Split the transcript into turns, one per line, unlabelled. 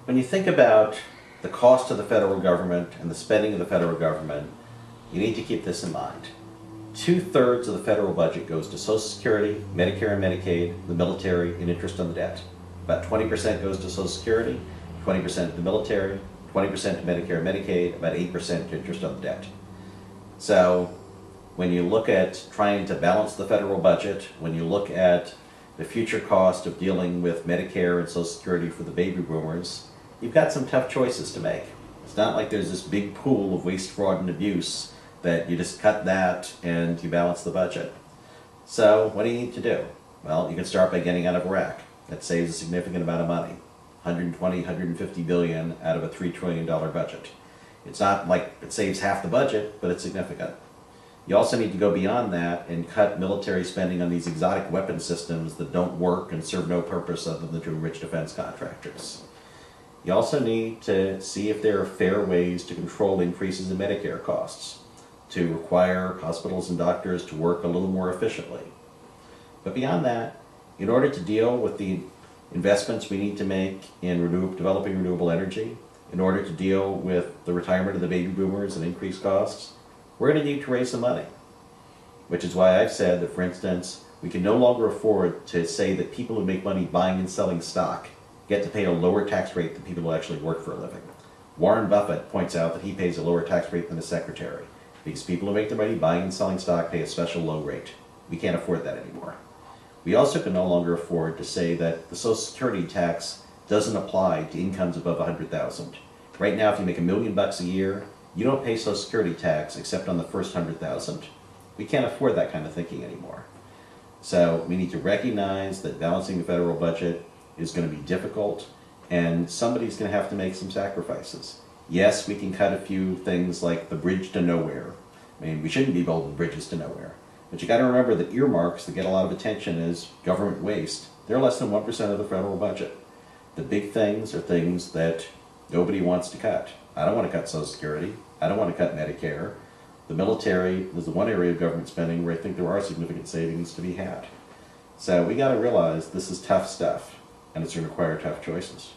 When you think about the cost of the federal government and the spending of the federal government, you need to keep this in mind. 2/3 of the federal budget goes to Social Security, Medicare and Medicaid, the military, and interest on the debt. About 20% goes to Social Security, 20% to the military, 20% to Medicare and Medicaid, about 8% to interest on the debt. So when you look at trying to balance the federal budget, when you look at the future cost of dealing with Medicare and Social Security for the baby boomers, you've got some tough choices to make. It's not like there's this big pool of waste, fraud, and abuse that you just cut that and you balance the budget. So what do you need to do? Well, you can start by getting out of Iraq. That saves a significant amount of money. 120, 150 billion out of a $3 trillion budget. It's not like it saves half the budget, but it's significant. You also need to go beyond that and cut military spending on these exotic weapon systems that don't work and serve no purpose other than to enrich defense contractors. You also need to see if there are fair ways to control increases in Medicare costs, to require hospitals and doctors to work a little more efficiently. But beyond that, in order to deal with the investments we need to make in developing renewable energy, in order to deal with the retirement of the baby boomers and increased costs, we're going to need to raise some money. Which is why I've said that, for instance, we can no longer afford to say that people who make money buying and selling stock get to pay a lower tax rate than people who actually work for a living. Warren Buffett points out that he pays a lower tax rate than his secretary, because people who make their money buying and selling stock pay a special low rate. We can't afford that anymore. We also can no longer afford to say that the Social Security tax doesn't apply to incomes above $100,000. Right now, if you make $1 million a year, you don't pay Social Security tax except on the first $100,000. We can't afford that kind of thinking anymore. So we need to recognize that balancing the federal budget is going to be difficult, and somebody's going to have to make some sacrifices. Yes, we can cut a few things like the bridge to nowhere. I mean, we shouldn't be building bridges to nowhere. But you got to remember that earmarks that get a lot of attention as government waste, they're less than 1% of the federal budget. The big things are things that nobody wants to cut. I don't want to cut Social Security. I don't want to cut Medicare. The military is the one area of government spending where I think there are significant savings to be had. So we got to realize this is tough stuff, and it's going to require tough choices.